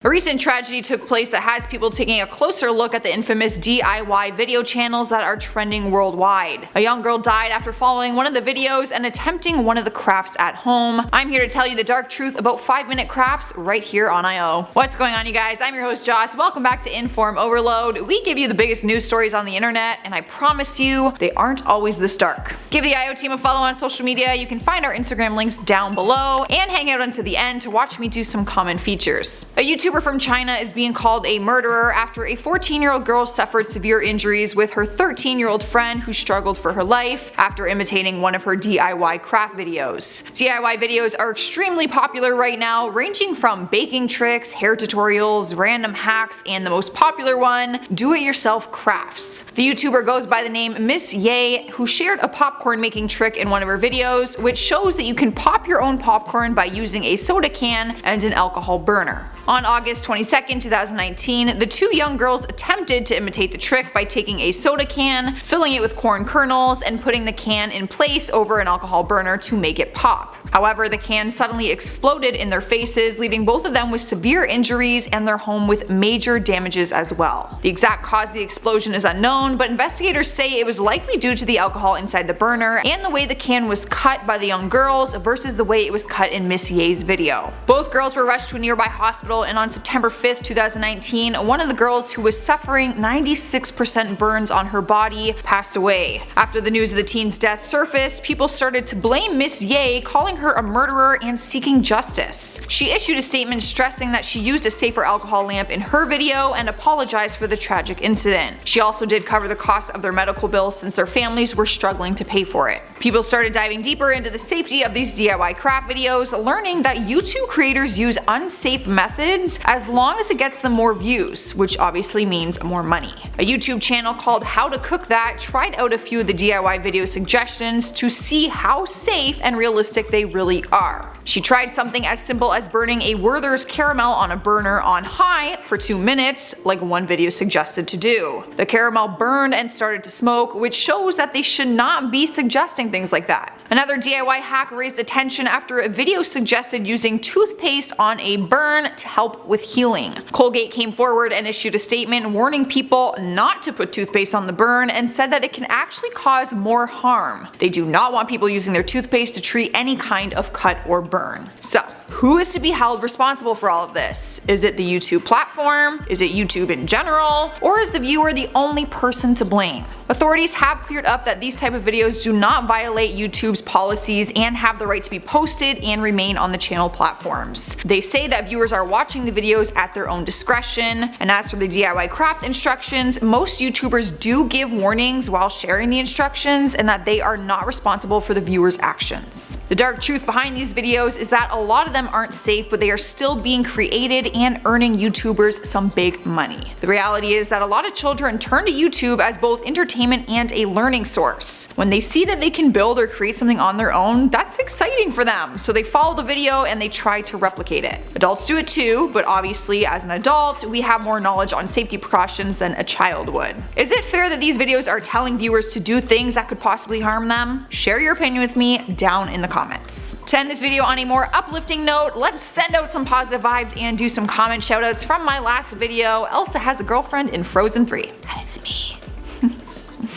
A recent tragedy took place that has people taking a closer look at the infamous DIY video channels that are trending worldwide. A young girl died after following one of the videos and attempting one of the crafts at home. I'm here to tell you the dark truth about 5-minute crafts right here on IO. What's going on, you guys? I'm your host Joss. Welcome back to InformOverload. We give you the biggest news stories on the internet, and I promise you, they aren't always this dark. Give the IO team a follow on social media. You can find our Instagram links down below, and hang out until the end to watch me do some common features. A YouTuber from China is being called a murderer after a 14-year-old girl suffered severe injuries with her 13-year-old friend who struggled for her life after imitating one of her DIY craft videos. DIY videos are extremely popular right now, ranging from baking tricks, hair tutorials, random hacks, and the most popular one, do-it-yourself crafts. The YouTuber goes by the name Miss Ye, who shared a popcorn making trick in one of her videos, which shows that you can pop your own popcorn by using a soda can and an alcohol burner. On August 22, 2019, the two young girls attempted to imitate the trick by taking a soda can, filling it with corn kernels, and putting the can in place over an alcohol burner to make it pop. However, the can suddenly exploded in their faces, leaving both of them with severe injuries and their home with major damages as well. The exact cause of the explosion is unknown, but investigators say it was likely due to the alcohol inside the burner and the way the can was cut by the young girls versus the way it was cut in Miss Ye's video. Both girls were rushed to a nearby hospital, and on September 5, 2019, one of the girls who was suffering 96% burns on her body passed away. After the news of the teen's death surfaced, people started to blame Miss Ye, calling her a murderer and seeking justice. She issued a statement stressing that she used a safer alcohol lamp in her video and apologized for the tragic incident. She also did cover the cost of their medical bills since their families were struggling to pay for it. People started diving deeper into the safety of these DIY craft videos, learning that YouTube creators use unsafe methods as long as it gets them more views, which obviously means more money. A YouTube channel called How to Cook That tried out a few of the DIY video suggestions to see how safe and realistic they really are. She tried something as simple as burning a Werther's caramel on a burner on high for 2 minutes, like one video suggested to do. The caramel burned and started to smoke, which shows that they should not be suggesting things like that. Another DIY hack raised attention after a video suggested using toothpaste on a burn to help with healing. Colgate came forward and issued a statement warning people not to put toothpaste on the burn and said that it can actually cause more harm. They do not want people using their toothpaste to treat any kind of cut or burn. So, who is to be held responsible for all of this? Is it the YouTube platform? Is it YouTube in general? Or is the viewer the only person to blame? Authorities have cleared up that these type of videos do not violate YouTube's policies and have the right to be posted and remain on the channel platforms. They say that viewers are watching the videos at their own discretion, and as for the DIY craft instructions, most YouTubers do give warnings while sharing the instructions and that they are not responsible for the viewers' actions. The dark truth behind these videos is that a lot of them aren't safe, but they are still being created and earning YouTubers some big money. The reality is that a lot of children turn to YouTube as both entertainment and a learning source. When they see that they can build or create something on their own, that's exciting for them, so they follow the video and they try to replicate it. Adults do it too, but obviously as an adult, we have more knowledge on safety precautions than a child would. Is it fair that these videos are telling viewers to do things that could possibly harm them? Share your opinion with me down in the comments. To end this video on a more uplifting note, let's send out some positive vibes and do some comment shoutouts from my last video. Elsa has a girlfriend in Frozen 3. That is me.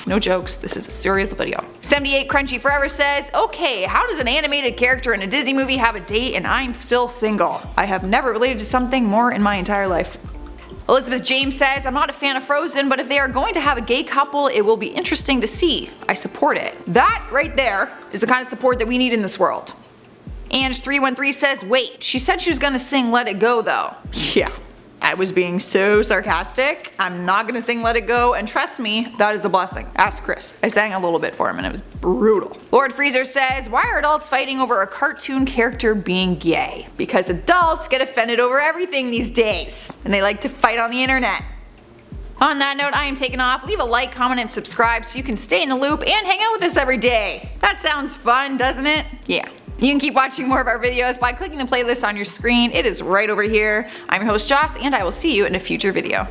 No jokes, this is a serious video. 78 Crunchy Forever says, okay, how does an animated character in a Disney movie have a date and I'm still single? I have never related to something more in my entire life. Elizabeth James says, I'm not a fan of Frozen, but if they are going to have a gay couple, it will be interesting to see. I support it. That right there is the kind of support that we need in this world. Ange313 says, wait, she said she was gonna sing Let It Go though. Yeah. I was being so sarcastic. I'm not gonna sing Let It Go, and trust me, that is a blessing. Ask Chris. I sang a little bit for him and it was brutal. Lord Freezer says, why are adults fighting over a cartoon character being gay? Because adults get offended over everything these days, and they like to fight on the internet. On that note, I am taking off. Leave a like, comment, and subscribe so you can stay in the loop and hang out with us every day. That sounds fun, doesn't it? Yeah. You can keep watching more of our videos by clicking the playlist on your screen. It is right over here. I'm your host Joss, and I will see you in a future video.